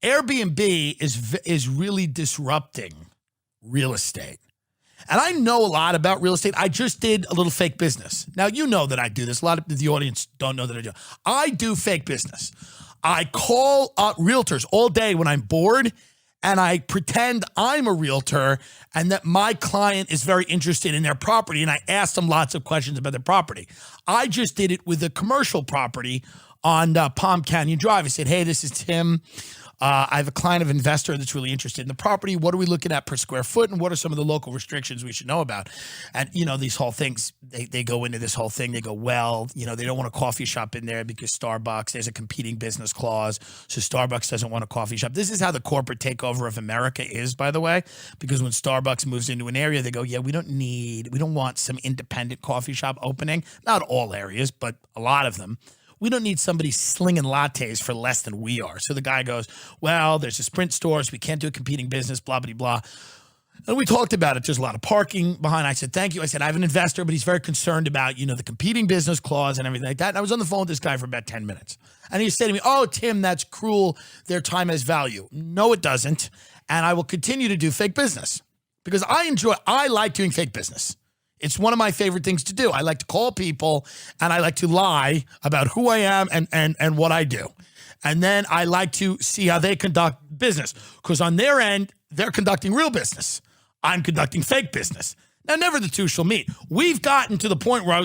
Airbnb is really disrupting real estate. And I know a lot about real estate. I just did a little fake business. Now, you know that I do this. A lot of the audience don't know that I do. I do fake business. I call up realtors all day when I'm bored, and I pretend I'm a realtor and that my client is very interested in their property, and I ask them lots of questions about their property. I just did it with a commercial property on Palm Canyon Drive. I said, hey, this is Tim. I have a client of investor that's really interested in the property. What are we looking at per square foot? And what are some of the local restrictions we should know about? And, these whole things, they go into this whole thing. They go, well, they don't want a coffee shop in there because Starbucks, there's a competing business clause. So Starbucks doesn't want a coffee shop. This is how the corporate takeover of America is, by the way, because when Starbucks moves into an area, they go, yeah, we don't want some independent coffee shop opening. Not all areas, but a lot of them. We don't need somebody slinging lattes for less than we are. So the guy goes, well, there's a Sprint stores. We can't do a competing business, blah, blah, blah. And we talked about it. There's a lot of parking behind. I said, thank you. I said, I have an investor, but he's very concerned about, the competing business clause and everything like that. And I was on the phone with this guy for about 10 minutes. And he said to me, oh, Tim, that's cruel. Their time has value. No, it doesn't. And I will continue to do fake business because I like doing fake business. It's one of my favorite things to do. I like to call people and I like to lie about who I am and what I do. And then I like to see how they conduct business because on their end, they're conducting real business. I'm conducting fake business. Now, never the two shall meet. We've gotten to the point where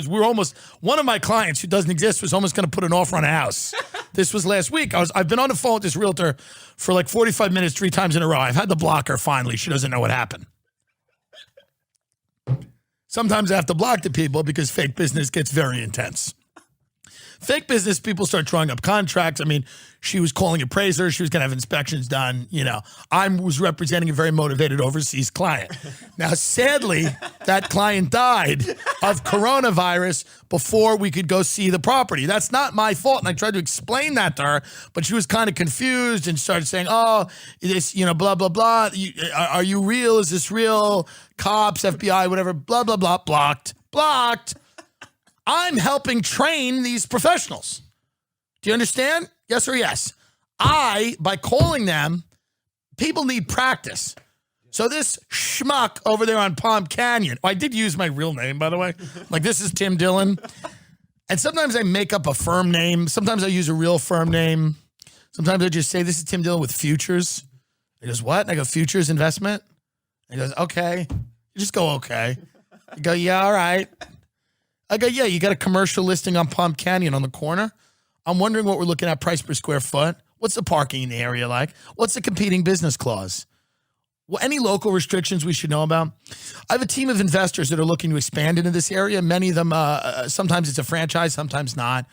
one of my clients who doesn't exist was almost going to put an offer on a house. This was last week. I've been on the phone with this realtor for like 45 minutes, 3 times in a row. I've had to block her finally. She doesn't know what happened. Sometimes I have to block the people because fake business gets very intense. Fake business, people start drawing up contracts. I mean, she was calling appraisers. She was going to have inspections done. I was representing a very motivated overseas client. Now, sadly, that client died of coronavirus before we could go see the property. That's not my fault. And I tried to explain that to her, but she was kind of confused and started saying, oh, this, blah, blah, blah. Are you real? Is this real? Cops, FBI, whatever, blah, blah, blah. Blocked. I'm helping train these professionals. Do you understand? Yes or yes? By calling them, people need practice. So this schmuck over there on Palm Canyon, I did use my real name, by the way. Like, this is Tim Dillon. And sometimes I make up a firm name. Sometimes I use a real firm name. Sometimes I just say, this is Tim Dillon with Futures. He goes, what? And I go, Futures Investment? And he goes, okay. You just go, okay. You go, yeah, all right. I go, yeah, you got a commercial listing on Palm Canyon on the corner. I'm wondering what we're looking at price per square foot. What's the parking in the area like? What's the competing business clause? Well, any local restrictions we should know about? I have a team of investors that are looking to expand into this area. Many of them, sometimes it's a franchise, sometimes not.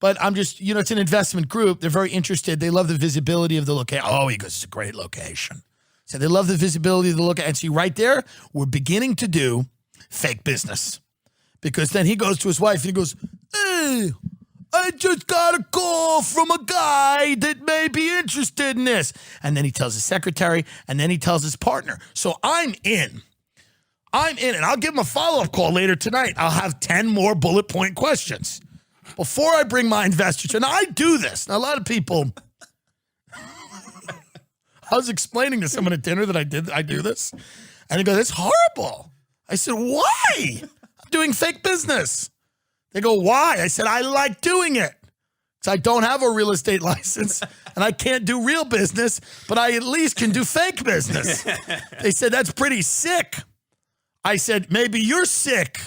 But I'm just, it's an investment group. They're very interested. They love the visibility of the location. Oh, he goes, it's a great location. So they love the visibility of the location. And see, right there, we're beginning to do fake business. Because then he goes to his wife and he goes, hey, I just got a call from a guy that may be interested in this. And then he tells his secretary and then he tells his partner. So I'm in. And I'll give him a follow-up call later tonight. I'll have 10 more bullet point questions before I bring my investors. And I do this. Now, a lot of people, I was explaining to someone at dinner that I do this. And he goes, it's horrible. I said, why? Doing fake business. They go, why? I said, I like doing it. Because I don't have a real estate license and I can't do real business, but I at least can do fake business. They said, that's pretty sick. I said, maybe you're sick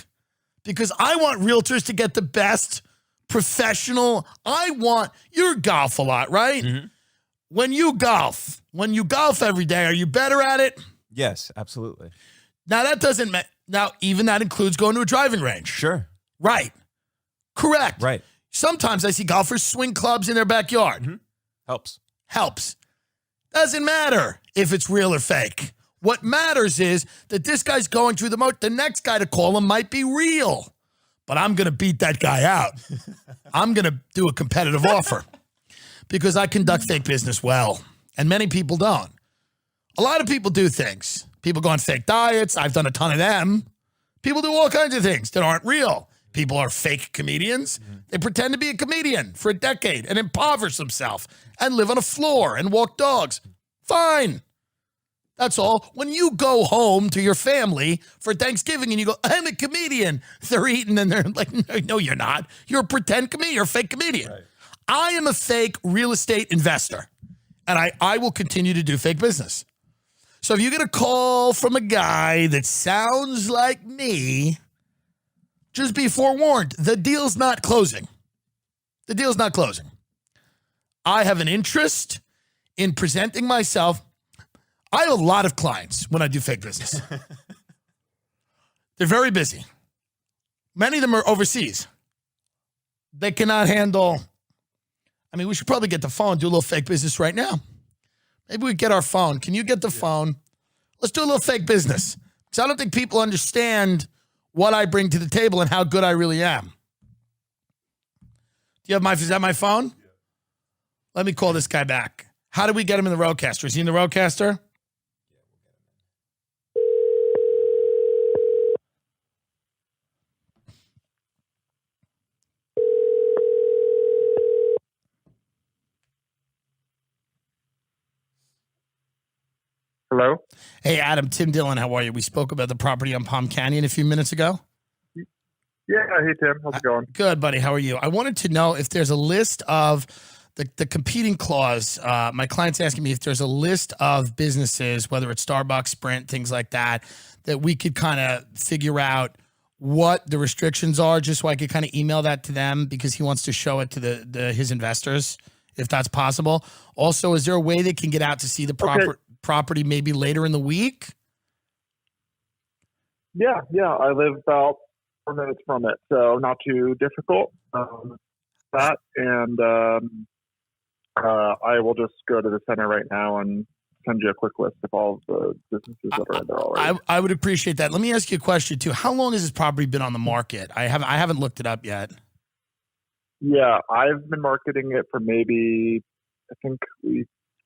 because I want realtors to get the best professional. You golf a lot, right? Mm-hmm. When you golf every day, are you better at it? Yes, absolutely. Now that doesn't matter. Now, even that includes going to a driving range. Sure. Right. Correct. Right. Sometimes I see golfers swing clubs in their backyard. Mm-hmm. Helps. Doesn't matter if it's real or fake. What matters is that this guy's going through the next guy to call him might be real. But I'm going to beat that guy out. I'm going to do a competitive offer because I conduct fake business well. And many people don't. A lot of people do things. People go on fake diets. I've done a ton of them. People do all kinds of things that aren't real. People are fake comedians. They pretend to be a comedian for a decade and impoverish themselves and live on a floor and walk dogs. Fine. That's all. When you go home to your family for Thanksgiving and you go, I'm a comedian, they're eating and they're like, no, you're not. You're a pretend comedian. You're a fake comedian. Right. I am a fake real estate investor, and I will continue to do fake business. So if you get a call from a guy that sounds like me, just be forewarned. The deal's not closing. The deal's not closing. I have an interest in presenting myself. I have a lot of clients when I do fake business. They're very busy. Many of them are overseas. They cannot handle. I mean, we should probably get the phone, do a little fake business right now. Maybe we get our phone. Can you get the phone? Let's do a little fake business. Because I don't think people understand what I bring to the table and how good I really am. Do you have is that my phone? Yeah. Let me call this guy back. How do we get him in the roadcaster? Is he in the roadcaster? Hello? Hey, Adam, Tim Dillon, how are you? We spoke about the property on Palm Canyon a few minutes ago. Yeah, hey, Tim. How's it going? Good, buddy. How are you? I wanted to know if there's a list of the competing clause. My client's asking me if there's a list of businesses, whether it's Starbucks, Sprint, things like that, that we could kind of figure out what the restrictions are, just so I could kind of email that to them, because he wants to show it to his investors, if that's possible. Also, is there a way they can get out to see the property maybe later in the week? Yeah. I live about 4 minutes from it, so not too difficult. I will just go to the center right now and send you a quick list of all of the businesses that are in there already. I would appreciate that. Let me ask you a question too. How long has this property been on the market? I haven't looked it up yet. Yeah, I've been marketing it for maybe,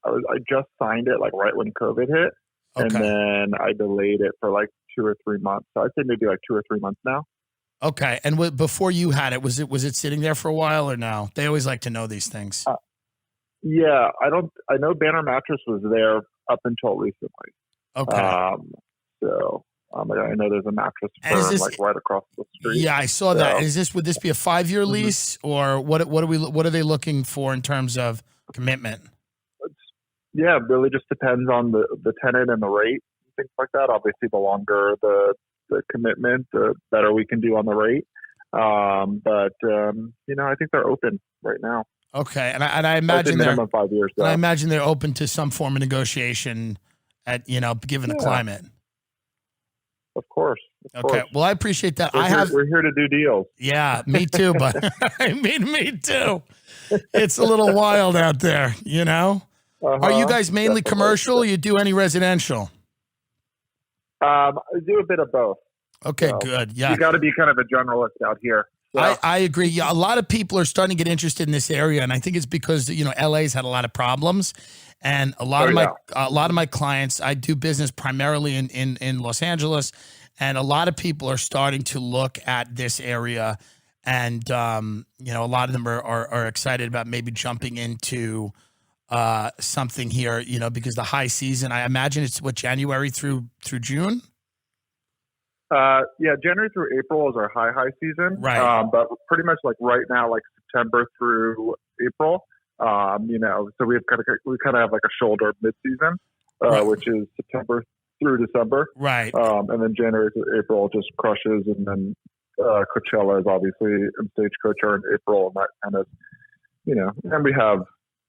I just signed it like right when COVID hit, and then I delayed it for like 2 or 3 months. So I'd say maybe like 2 or 3 months now. Okay, and before you had it, was it sitting there for a while or no? They always like to know these things. Yeah, I know Banner Mattress was there up until recently. Okay. I know there's a mattress firm like right across the street. Yeah, I saw that. Would this be a 5-year lease, or what are they looking for in terms of commitment? Yeah, it really just depends on the tenant and the rate, things like that. Obviously, the longer the commitment, the better we can do on the rate. I think they're open right now. Okay, and I imagine minimum 5 years. I imagine they're open to some form of negotiation given the climate. Of course. Okay. Well, I appreciate that. We're here to do deals. Yeah, me too. But I mean, me too. It's a little wild out there, Are you guys mainly commercial? Or you do any residential? I do a bit of both. Okay, good. Yeah, you got to be kind of a generalist out here. So. I agree. Yeah, a lot of people are starting to get interested in this area, and I think it's because LA's had a lot of problems, and a lot of my clients. I do business primarily in Los Angeles, and a lot of people are starting to look at this area, and a lot of them are excited about maybe jumping into something here, because the high season. I imagine it's January through June. January through April is our high season. Right. But pretty much like right now, like September through April, so we kind of have like a shoulder mid-season, which is September through December. Right. And then January through April just crushes, and then Coachella is obviously in Stagecoach are in April, and that kind of, and we have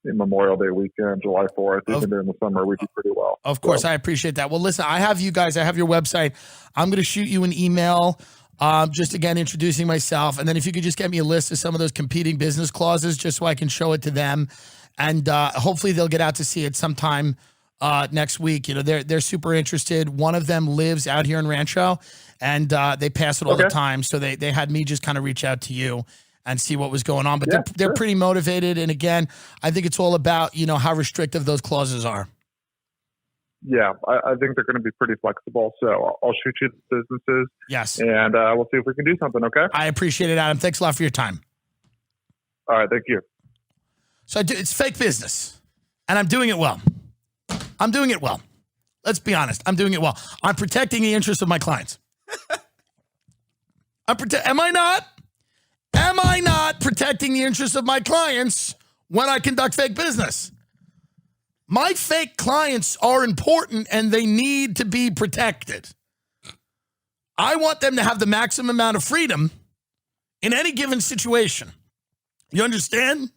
Memorial Day weekend, July 4th, even during the summer, we do pretty well. Of course, I appreciate that. Well, listen, I have your website. I'm going to shoot you an email, just again, introducing myself. And then if you could just get me a list of some of those competing business clauses, just so I can show it to them. And hopefully they'll get out to see it sometime next week. They're super interested. One of them lives out here in Rancho, and they pass it all the time. So they had me just kind of reach out to you and see what was going on. But they're pretty motivated. And again, I think it's all about, how restrictive those clauses are. Yeah, I think they're going to be pretty flexible. So I'll shoot you the businesses. Yes. And we'll see if we can do something, okay? I appreciate it, Adam. Thanks a lot for your time. All right, thank you. So it's fake business, and I'm doing it well. I'm doing it well. Let's be honest. I'm doing it well. I'm protecting the interests of my clients. Am I not? Am I not protecting the interests of my clients when I conduct fake business? My fake clients are important and they need to be protected. I want them to have the maximum amount of freedom in any given situation. You understand?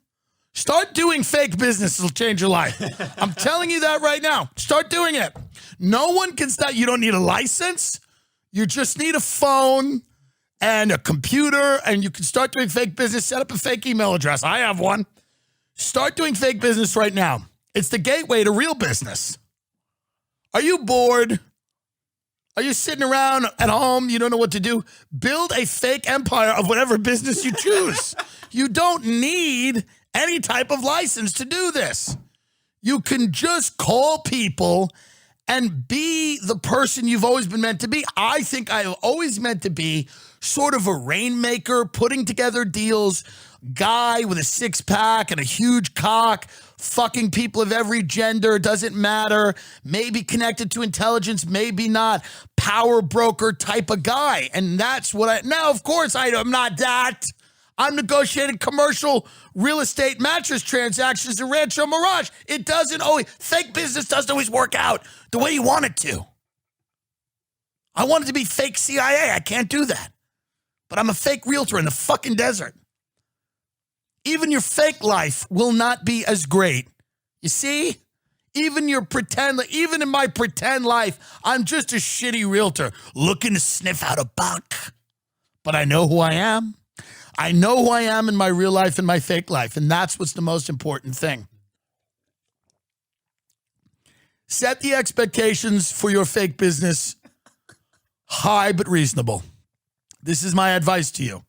Start doing fake business. It'll change your life. I'm telling you that right now. Start doing it. No one can stop. You don't need a license. You just need a phone and a computer, and you can start doing fake business. Set up a fake email address. I have one. Start doing fake business right now. It's the gateway to real business. Are you bored? Are you sitting around at home? You don't know what to do? Build a fake empire of whatever business you choose. You don't need any type of license to do this. You can just call people and be the person you've always been meant to be. I think I've always meant to be sort of a rainmaker, putting together deals, guy with a six-pack and a huge cock, fucking people of every gender, doesn't matter, maybe connected to intelligence, maybe not, power broker type of guy. And that's what now, of course, I'm not that. I'm negotiating commercial real estate mattress transactions in Rancho Mirage. It doesn't always, fake business doesn't always work out the way you want it to. I want it to be fake CIA. I can't do that. But I'm a fake realtor in the fucking desert. Even your fake life will not be as great. You see? Even in my pretend life, I'm just a shitty realtor looking to sniff out a buck. But I know who I am. I know who I am in my real life and my fake life, and that's what's the most important thing. Set the expectations for your fake business high but reasonable. This is my advice to you.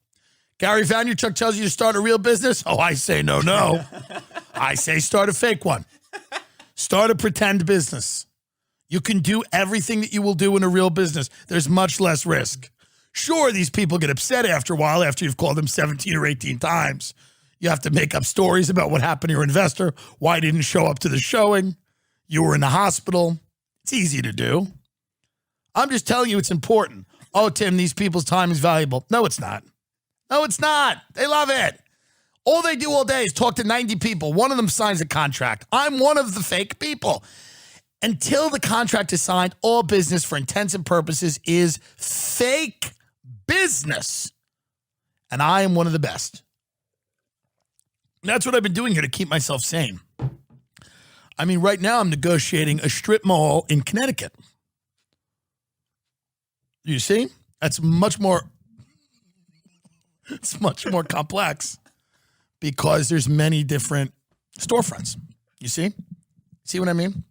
Gary Vaynerchuk tells you to start a real business. Oh, I say no. I say start a fake one. Start a pretend business. You can do everything that you will do in a real business. There's much less risk. Sure, these people get upset after a while after you've called them 17 or 18 times. You have to make up stories about what happened to your investor, why he didn't show up to the showing, you were in the hospital. It's easy to do. I'm just telling you it's important. Oh, Tim, these people's time is valuable. No, it's not. No, it's not. They love it. All they do all day is talk to 90 people. One of them signs a contract. I'm one of the fake people. Until the contract is signed, all business for intents and purposes is fake business. And I am one of the best. And that's what I've been doing here to keep myself sane. I mean, right now I'm negotiating a strip mall in Connecticut. You see? That's much more complex because there's many different storefronts. You see? See what I mean?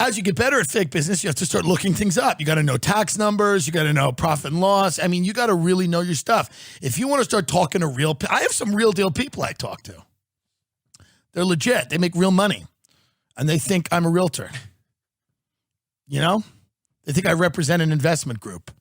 As you get better at fake business, you have to start looking things up. You got to know tax numbers. You got to know profit and loss. I mean, you got to really know your stuff. If you want to start talking to I have some real deal people I talk to. They're legit. They make real money. And they think I'm a realtor. You know? They think I represent an investment group.